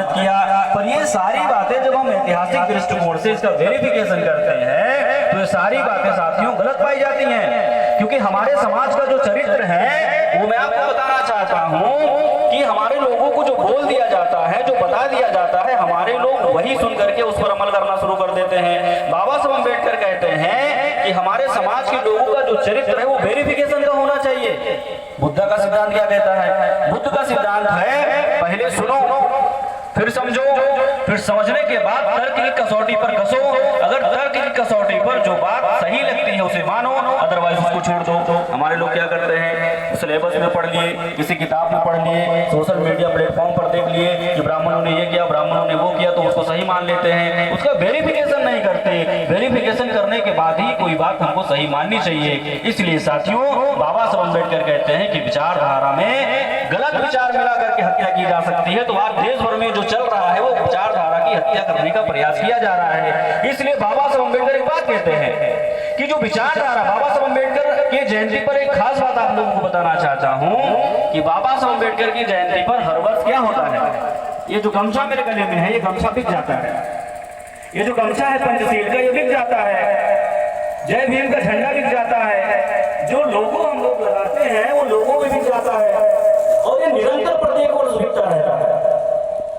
किया। पर ये सारी बातें जब हम ऐतिहासिक दृष्टिकोण से इसका वेरिफिकेशन करते हैं तो ये सारी बातें साथियों गलत पाई जाती हैं, क्योंकि हमारे समाज का जो चरित्र है वो मैं आपको बताना चाहता हूँ कि हमारे लोगों को जो बोल दिया जाता है, जो बता दिया जाता है, हमारे लोग वही सुन करके उस पर अमल करना शुरू कर देते हैं। बाबा साहब अम्बेडकर कहते हैं कि हमारे समाज के लोगों का जो चरित्र है वो वेरिफिकेशन का होना चाहिए। बुद्ध का सिद्धांत क्या कहता है? बुद्ध का सिद्धांत है पहले सुनो, फिर समझो, फिर समझने के बाद तर्क की कसौटी पर कसो। अगर तर्क की कसौटी पर जो बात सही लगती है उसे मानो, अदरवाइज उसको छोड़ दो। हमारे लोग क्या करते हैं, सिलेबस में पढ़ लिए, किसी किताब में पढ़ लिए, सोशल मीडिया प्लेटफॉर्म पर देख लिए कि ब्राह्मणों ने ये किया, ब्राह्मणों ने वो किया, तो उसको सही मान लेते हैं, उसका वेरिफिकेशन नहीं करते। वेरिफिकेशन करने के बाद ही कोई बात हमको सही माननी चाहिए। इसलिए साथियों, बाबा साहब अम्बेडकर कहते हैं कि विचारधारा में गलत विचार मिला करके हत्या की जा सकती है। तो आज देश भर में जो चल रहा है वो विचारधारा की हत्या करने का प्रयास किया जा रहा है। इसलिए बाबा साहब अम्बेडकर एक बात कहते हैं कि जो विचारधारा, बाबा साहब अम्बेडकर की जयंती पर एक खास बात आप लोगों को बताना चाहता हूं कि बाबा साहब अम्बेडकर की जयंती पर हर वर्ष क्या होता है, ये जो गमछा मेरे गले में है ये गमछा बिक जाता है, ये जो गमछा है पंचशील का ये बिक जाता है, जय भीम का झंडा बिक जाता है, जो लोगो हम लोग लगाते हैं वो लोगो भी बिक जाता है, और ये निरंतर प्रत्येक वर्ष बिकता रहता है।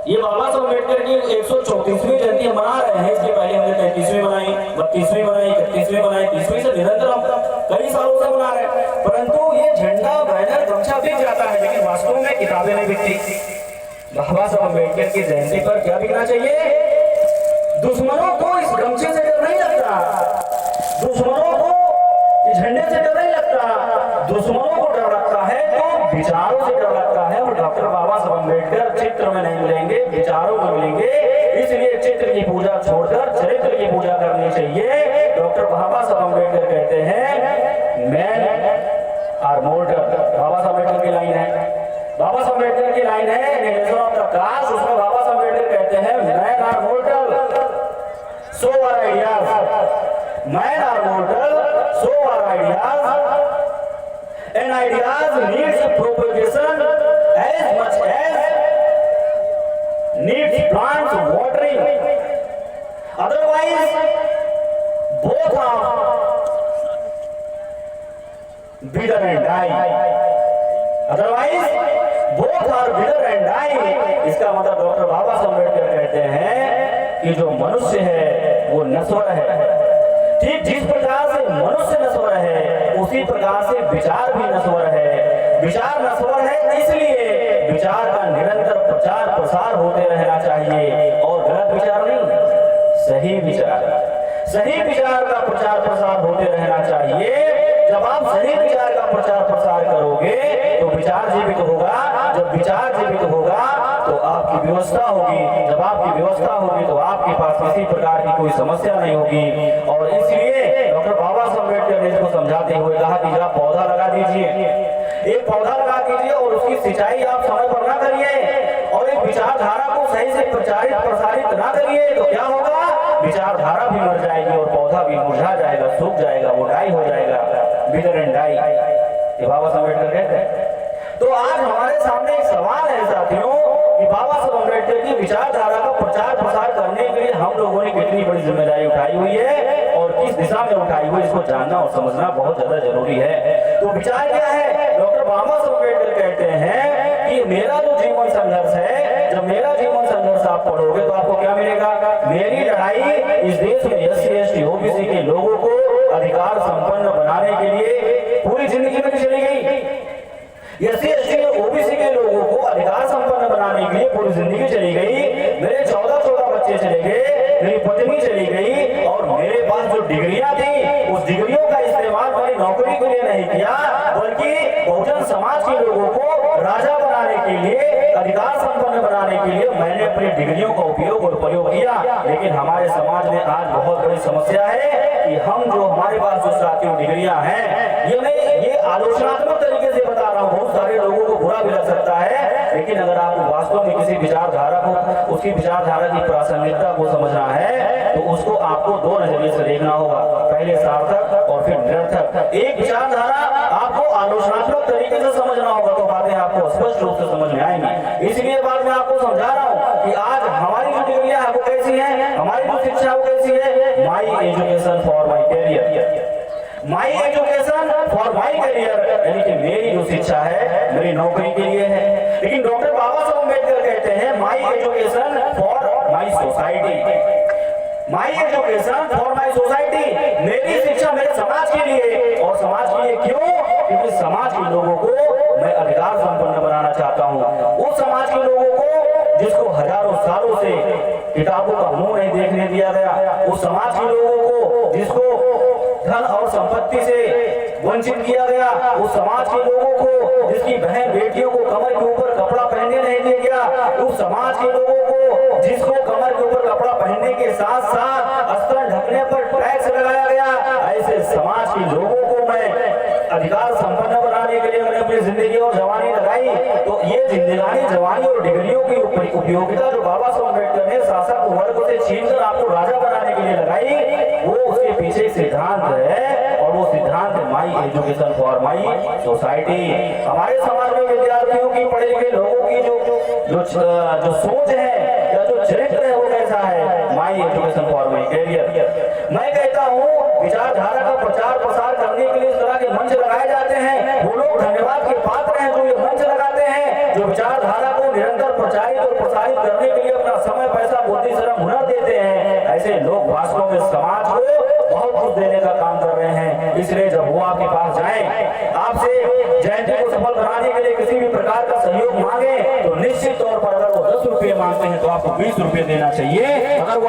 ये बाबा साहब अम्बेडकर की 134वीं जयंती हम मना रहे हैं। इसके पहले हमने 33वीं मनाई, 32वीं मनाई, 31वीं मनाई, 30वीं से निरंतर हम कई सालों से मना रहे हैं। परंतु ये झंडा, बैनर, गमछा बिक जाता है, लेकिन वास्तव में किताबें नहीं बिकती। बाबा साहब अम्बेडकर की जयंती पर क्या बिकना चाहिए? दुश्मनों को इस गमछे से डर नहीं लगता, दुश्मनों को इस झंडे से डर नहीं लगता, दुश्मनों को डर लगता है तो विचारों से डर लगता है। और डॉक्टर बाबा साहब अम्बेडकर चित्र में नहीं मिलेंगे, विचारों में मिलेंगे। इसलिए चित्र की पूजा छोड़कर चरित्र की पूजा करनी चाहिए। डॉक्टर बाबा साहब अम्बेडकर कहते हैं मैन आर मोर्टल, बाबा साहब अम्बेडकर की लाइन है, बाबा साहब अम्बेडकर की लाइन है नेशन ऑफ द कास्ट। उसमें बाबा साहब अम्बेडकर कहते हैं man are mortal, so are ideas, man are mortal, so are ideas, and ideas needs propagation as much as needs plants watering, otherwise both are wither and die, otherwise both are wither and die। इसका मतलब doctor बाबा साहब अम्बेडकर कहते हैं कि जो मनुष्य है वो नश्वर है। ठीक जिस प्रकार से मनुष्य नश्वर है उसी प्रकार से विचार भी नश्वर है। विचार नश्वर है इसलिए विचार का निरंतर प्रचार प्रसार होते रहना चाहिए, और गलत विचार नहीं, सही विचार, सही विचार का प्रचार प्रसार होते रहना चाहिए। जब आप सही विचार का प्रचार प्रसार करोगे तो विचार जीवित होगा, जब विचार जीवित होगा तो आपकी व्यवस्था होगी, जब आपकी व्यवस्था होगी तो आपके पास किसी प्रकार की कोई समस्या नहीं होगी। और इसलिए डॉक्टर बाबा साहब अम्बेडकर ने इसको समझाते हुए कहा कि जरा पौधा लगा दीजिए, एक पौधा लगा दीजिए और उसकी सिंचाई आप समय पर ना करिए, और एक विचारधारा को सही से प्रचारित प्रसारित ना करिए तो क्या होगा, विचारधारा भी मर जाएगी और पौधा भी मुरझा जाएगा, सूख जाएगा, वो डाई हो जाएगा, विदर एंड डाई, ये बाबा साहब अम्बेडकर कहते हैं। तो आज हमारे सामने एक सवाल है साथियों कि बाबा साहब अम्बेडकर की विचारधारा का प्रचार प्रसार करने के लिए हम लोगों ने कितनी बड़ी जिम्मेदारी उठाई हुई है और किस दिशा में उठाई हुई, इसको जानना और समझना बहुत ज्यादा जरूरी है। तो विचार क्या है? डॉक्टर बाबा साहब अम्बेडकर कहते हैं कि मेरा जो जीवन संघर्ष है, जब मेरा जीवन संघर्ष आप पढ़ोगे तो आपको क्या मिलेगा? मेरी लड़ाई इस देश में SC ST OBC के लोगों को अधिकार संपन्न बनाने के लिए पूरी जिंदगी में चली गई। SC ST OBC के लोगों को अधिकार संपन्न बनाने के लिए पूरी जिंदगी चली गई। मेरे 14 बच्चे चले गए, मेरी पत्नी चली गई, और मेरे पास जो डिग्रियां थी उस डिग्रियों का इस्तेमाल मैंने नौकरी के लिए नहीं किया, बल्कि बहुजन समाज के लोगों को राजा बनाने के लिए, अधिकार संपन्न बनाने के लिए मैंने अपनी डिग्रियों का उपयोग और प्रयोग किया। लेकिन हमारे समाज में आज बहुत बड़ी समस्या है कि हम जो हमारे पास जो साथियों डिग्रियां हैं, ये मैं ये आलोचनात्मक तरीके से बता रहा हूँ, बहुत सारे लोगों को बुरा भी लग सकता है, लेकिन अगर आपको वास्तव में किसी विचारधारा को, उसकी विचारधारा की प्रासंगिकता को समझना है तो उसको आपको दो नजरिए से देखना होगा, पहले सार्थक और फिर निरर्थक। एक विचारधारा आपको आलोचनात्मक तरीके से समझना होगा तो बातें आपको स्पष्ट रूप से समझ में आएंगी। इसलिए बात मैं आपको समझा रहा हूँ कि आज हमारी जो डिग्रियां है वो कैसी हैं, हमारी जो शिक्षा वो कैसी है, my education for my career, my education for my career, यानी कि मेरी जो शिक्षा है मेरी नौकरी के लिए है। लेकिन डॉक्टर बाबा साहब अम्बेडकर कहते हैं माई education for my society, my education for my society, मेरी शिक्षा मेरे समाज के लिए। और समाज के लिए क्यों? क्योंकि समाज के लोगों को मैं अधिकार संपन्न बनाना चाहता हूँ। उस समाज के लोगों को जिसको हजारों सालों से किताबों का मुंह नहीं देखने दिया गया, उस समाज के लोगों को जिसको धन और संपत्ति से वंचित किया गया, उस समाज के लोगों को जिसकी बहन बेटियों को कमर के ऊपर कपड़ा पहनने नहीं दिया गया, उस समाज के लोगों को जिसको कमर के ऊपर कपड़ा पहनने के साथ साथ अस्त्र ढकने पर टैक्स लगाया गया, ऐसे समाज के लोगों को मैं अधिकार संपन्न बनाने के लिए मैंने अपनी जिंदगी और जवानी लगाई। तो ये जिंदगानी, जवानी और डिग्रियों की उपयोगिता जो बाबा साहब अम्बेडकर ने शासक वर्ग से छीनकर आपको राजा बनाने के लिए लगाई, वो उसके पीछे सिद्धांत है, और वो सिद्धांत है my education for my society. हमारे समाज में विद्यार्थियों की, पढ़े लिखे लोगों की जो सोच है या जो चरित्र है वो कैसा है, my education for my career. मैं कहता हूँ विचारधारा का प्रचार प्रसार करने के लिए इस तरह के मंच लगाए जाते हैं, वो लोग धन्यवाद के पात्र हैं जो ये मंच लगाते हैं, जो विचारधारा को निरंतर प्रचारित और प्रसारित करने के लिए अपना समय, पैसा, बुद्धि, श्रम, हुनर देते हैं। ऐसे लोग वास्तव में समाज को बहुत कुछ देने का काम कर रहे हैं। इसलिए जब वो आपके पास जाए, आपसे जयंती को सफल बनाने के लिए किसी भी प्रकार का सहयोग मांगे, तो निश्चित तौर पर अगर वो 10 रुपये मांगते हैं तो आपको 20 रुपये देना चाहिए। अगर वो